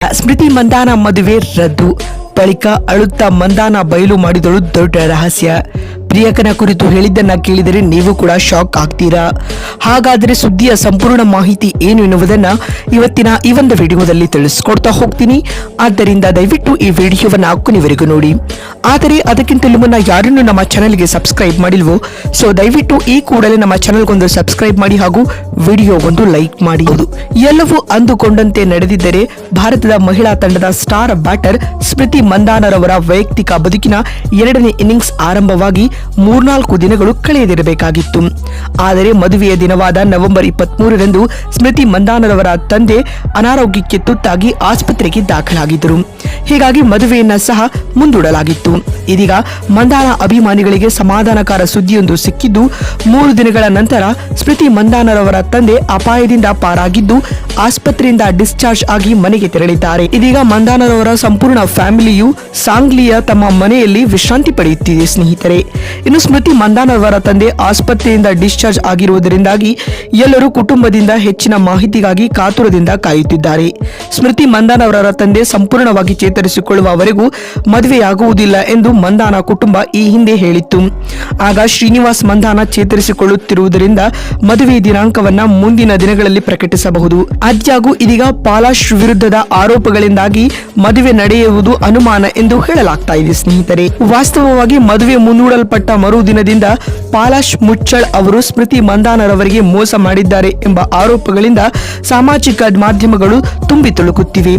ಸ್ಮೃತಿ ಮಂದಾನ ಮದುವೆ ರದ್ದು. ಬಳಿಕ ಅಳುತ್ತಾ ಮಂದಾನ ಬಯಲು ಮಾಡಿದಳು ದೊಡ್ಡ ರಹಸ್ಯ. ಪ್ರಿಯಕನ ಕುರಿತು ಹೇಳಿದ್ದನ್ನ ಕೇಳಿದರೆ ನೀವು ಕೂಡ ಶಾಕ್ ಆಗ್ತೀರಾ. ಹಾಗಾದರೆ ಸುದ್ದಿಯ ಸಂಪೂರ್ಣ ಮಾಹಿತಿ ಏನು ಎನ್ನುವುದನ್ನ ಇವತ್ತಿನ ಈ ಒಂದು ವಿಡಿಯೋದಲ್ಲಿ ತಿಳಿಸ್ಕೊಡ್ತಾ ಹೋಗ್ತೀನಿ. ಆದ್ದರಿಂದ ದಯವಿಟ್ಟು ಈ ವಿಡಿಯೋವನ್ನ ಕೊನೆವರೆಗೂ ನೋಡಿ. ಆದರೆ ಅದಕ್ಕಿಂತಲೂ ಮುನ್ನ ಯಾರನ್ನು ನಮ್ಮ ಚಾನೆಲ್ಗೆ ಸಬ್ಸ್ಕ್ರೈಬ್ ಮಾಡಿಲ್ವೋ ಸೊ ದಯವಿಟ್ಟು ಈ ಕೂಡಲೇ ನಮ್ಮ ಚಾನೆಲ್ಗೊಂದು ಸಬ್ಸ್ಕ್ರೈಬ್ ಮಾಡಿ ಹಾಗೂ ವಿಡಿಯೋ ಒಂದು ಲೈಕ್ ಮಾಡಿ. ಎಲ್ಲವೂ ಅಂದುಕೊಂಡಂತೆ ನಡೆದಿದ್ದರೆ ಭಾರತದ ಮಹಿಳಾ ತಂಡದ ಸ್ಟಾರ್ ಬ್ಯಾಟರ್ ಸ್ಮೃತಿ ಮಂದಾನರವರ ವೈಯಕ್ತಿಕ ಬದುಕಿನ ಎರಡನೇ ಇನ್ನಿಂಗ್ಸ್ ಆರಂಭವಾಗಿ 3-4 ದಿನಗಳು ಕಳೆಯದಿರಬೇಕಾಗಿತ್ತು. ಆದರೆ ಮದುವೆಯ ದಿನವಾದ ನವೆಂಬರ್ 23ರಂದು ಸ್ಮೃತಿ ಮಂದಾನರವರ ತಂದೆ ಅನಾರೋಗ್ಯಕ್ಕೆ ತುತ್ತಾಗಿ ಆಸ್ಪತ್ರೆಗೆ ದಾಖಲಾಗಿದ್ದರು. ಹೀಗಾಗಿ ಮದುವೆಯನ್ನ ಸಹ ಮುಂದೂಡಲಾಗಿತ್ತು. ಇದೀಗ ಮಂದಾನ ಅಭಿಮಾನಿಗಳಿಗೆ ಸಮಾಧಾನಕಾರ ಸುದ್ದಿಯೊಂದು ಸಿಕ್ಕಿದ್ದು, 3 ದಿನಗಳ ನಂತರ ಸ್ಮೃತಿ ಮಂದಾನರವರ ತಂದೆ ಅಪಾಯದಿಂದ ಪಾರಾಗಿದ್ದು ಆಸ್ಪತ್ರೆಯಿಂದ ಡಿಸ್ಚಾರ್ಜ್ ಆಗಿ ಮನೆಗೆ ತೆರಳಿದ್ದಾರೆ. ಇದೀಗ ಮಂದಾನರವರ ಸಂಪೂರ್ಣ ಫ್ಯಾಮಿಲಿಯು ಸಾಂಗ್ಲಿಯ ತಮ್ಮ ಮನೆಯಲ್ಲಿ ವಿಶ್ರಾಂತಿ ಪಡೆಯುತ್ತಿದೆ ಸ್ನೇಹಿತರೆ. ಇನ್ನು ಸ್ಮೃತಿ ಮಂದಾನರವರ ತಂದೆ ಆಸ್ಪತ್ರೆಯಿಂದ ಡಿಸ್ಚಾರ್ಜ್ ಆಗಿರುವುದರಿಂದಾಗಿ ಎಲ್ಲರೂ ಕುಟುಂಬದಿಂದ ಹೆಚ್ಚಿನ ಮಾಹಿತಿಗಾಗಿ ಕಾತುರದಿಂದ ಕಾಯುತ್ತಿದ್ದಾರೆ. ಸ್ಮೃತಿ ಮಂದಾನರವರ ತಂದೆ ಸಂಪೂರ್ಣವಾಗಿ ಚೇತರಿಸಿಕೊಳ್ಳುವವರೆಗೂ ಮದುವೆಯಾಗುವುದಿಲ್ಲ ಎಂದು ಮಂದಾನ ಕುಟುಂಬ ಈ ಹಿಂದೆ ಹೇಳಿತ್ತು. ಆಗ ಶ್ರೀನಿವಾಸ್ ಮಂದಾನ ಚೇತರಿಸಿಕೊಳ್ಳುತ್ತಿರುವುದರಿಂದ ಮದುವೆ ದಿನಾಂಕವನ್ನ ಮುಂದಿನ ದಿನಗಳಲ್ಲಿ ಪ್ರಕಟಿಸಬಹುದು. ಆದ್ಯಾಗೂ ಇದೀಗ ಪಾಲಾಶ್ ವಿರುದ್ಧದ ಆರೋಪಗಳಿಂದಾಗಿ ಮದುವೆ ನಡೆಯುವುದು ಅನುಮಾನ ಎಂದು ಹೇಳಲಾಗ್ತಾ ಇದೆ ಸ್ನೇಹಿತರೆ. ವಾಸ್ತವವಾಗಿ ಮದುವೆ ಮುಂದೂಡಲ್ಪಟ್ಟ ಮರುದಿನದಿಂದ ಪಾಲಾಶ್ ಮುಚ್ಚಳ್ ಅವರು ಸ್ಮೃತಿ ಮಂದಾನರವರಿಗೆ ಮೋಸ ಮಾಡಿದ್ದಾರೆ ಎಂಬ ಆರೋಪಗಳಿಂದ ಸಾಮಾಜಿಕ ಮಾಧ್ಯಮಗಳು ತುಂಬಿ ತುಳುಕುತ್ತಿವೆ.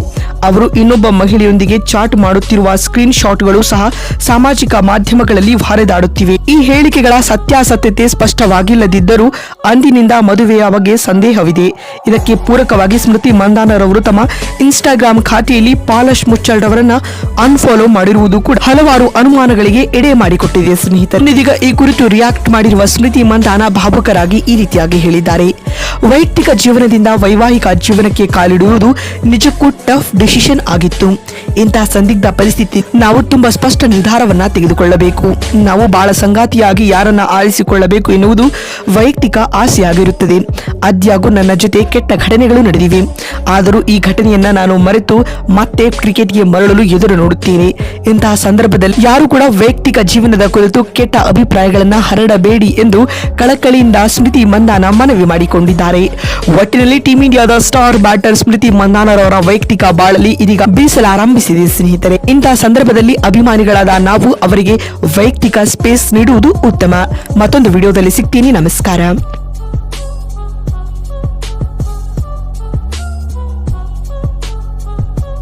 ಅವರು ಇನ್ನೊಬ್ಬ ಮಹಿಳೆಯೊಂದಿಗೆ ಚಾಟ್ ಮಾಡುತ್ತಿರುವ ಸ್ಕ್ರೀನ್ ಶಾಟ್ಗಳು ಸಹ ಸಾಮಾಜಿಕ ಮಾಧ್ಯಮಗಳಲ್ಲಿ ಹರಿದಾಡುತ್ತಿವೆ. ಈ ಹೇಳಿಕೆಗಳ ಸತ್ಯಾಸತ್ಯತೆ ಸ್ಪಷ್ಟವಾಗಿಲ್ಲದಿದ್ದರೂ ಅಂದಿನಿಂದ ಮದುವೆಯ ಬಗ್ಗೆ ಸಂದೇಹವಿದೆ. ಇದಕ್ಕೆ ಪೂರಕವಾಗಿ ಸ್ಮೃತಿ ಮಂದಾನರವರು ತಮ್ಮ ಇನ್ಸ್ಟಾಗ್ರಾಮ್ ಖಾತೆಯಲ್ಲಿ ಪಾಲಾಶ್ ಮುಚ್ಚಳ್ ಅವರನ್ನ ಅನ್ಫಾಲೋ ಮಾಡಿರುವುದು ಕೂಡ ಹಲವಾರು ಅನುಮಾನಗಳಿಗೆ ಎಡೆ ಮಾಡಿಕೊಟ್ಟಿದೆ ಸ್ನೇಹಿತರೆ. ಇದೀಗ ಈ ಕುರಿತು ರಿಯಾಕ್ಟ್ ಮಾಡಿರುವ ಸ್ಮೃತಿ ಮಂದಾನ ಭಾವುಕರಾಗಿ ಈ ರೀತಿಯಾಗಿ ಹೇಳಿದ್ದಾರೆ. ವೈಯಕ್ತಿಕ ಜೀವನದಿಂದ ವೈವಾಹಿಕ ಜೀವನಕ್ಕೆ ಕಾಲಿಡುವುದು ನಿಜಕ್ಕೂ ಟಫ್ ಡಿಸಿಷನ್ ಆಗಿತ್ತು. ಇಂತಹ ಸಂದಿಗ್ಧ ಪರಿಸ್ಥಿತಿ ನಾವು ತುಂಬಾ ಸ್ಪಷ್ಟ ನಿರ್ಧಾರವನ್ನ ತೆಗೆದುಕೊಳ್ಳಬೇಕು. ನಾವು ಬಹಳ ಸಂಗಾತಿಯಾಗಿ ಯಾರನ್ನ ಆರಿಸಿಕೊಳ್ಳಬೇಕು ಎನ್ನುವುದು ವೈಯಕ್ತಿಕ ಆಸೆಯಾಗಿರುತ್ತದೆ. ಆದ್ಯಾಗೂ ನನ್ನ ಜೊತೆ ಕೆಟ್ಟ ಘಟನೆಗಳು ನಡೆದಿವೆ. ಆದರೂ ಈ ಘಟನೆಯನ್ನ ನಾನು ಮರೆತು ಮತ್ತೆ ಕ್ರಿಕೆಟ್ಗೆ ಮರಳಲು ಎದುರು ನೋಡುತ್ತೇನೆ. ಇಂತಹ ಸಂದರ್ಭದಲ್ಲಿ ಯಾರು ಕೂಡ ವೈಯಕ್ತಿಕ ಜೀವನದ ಕುರಿತು ಕೆಟ್ಟ ಅಭಿಪ್ರಾಯಗಳನ್ನ ಹರಡಬೇಡಿ ಎಂದು ಕಳಕಳಿಯಿಂದ ಸ್ಮೃತಿ ಮಂದಾನ ಮನವಿ ಮಾಡಿಕೊಂಡಿದ್ದಾರೆ. ಒಟ್ಟಿನಲ್ಲಿ ಟೀಂ ಇಂಡಿಯಾದ ಸ್ಟಾರ್ ಬ್ಯಾಟರ್ ಸ್ಮೃತಿ ಮಂದಾನರವರ ವೈಯಕ್ತಿಕ ಬಾಳಲ್ಲಿ ಇದೀಗ ಬೀಸಲಾರಂಭಿಸಿದೆ ಸ್ನೇಹಿತರೆ. ಇಂತಹ ಸಂದರ್ಭದಲ್ಲಿ ಅಭಿಮಾನಿಗಳಾದ ನಾವು ಅವರಿಗೆ ವೈಯಕ್ತಿಕ ಸ್ಪೇಸ್ ನೀಡುವುದು ಉತ್ತಮ. ಮತ್ತೊಂದು ವಿಡಿಯೋದಲ್ಲಿ ಸಿಗ್ತೀನಿ. ನಮಸ್ಕಾರ.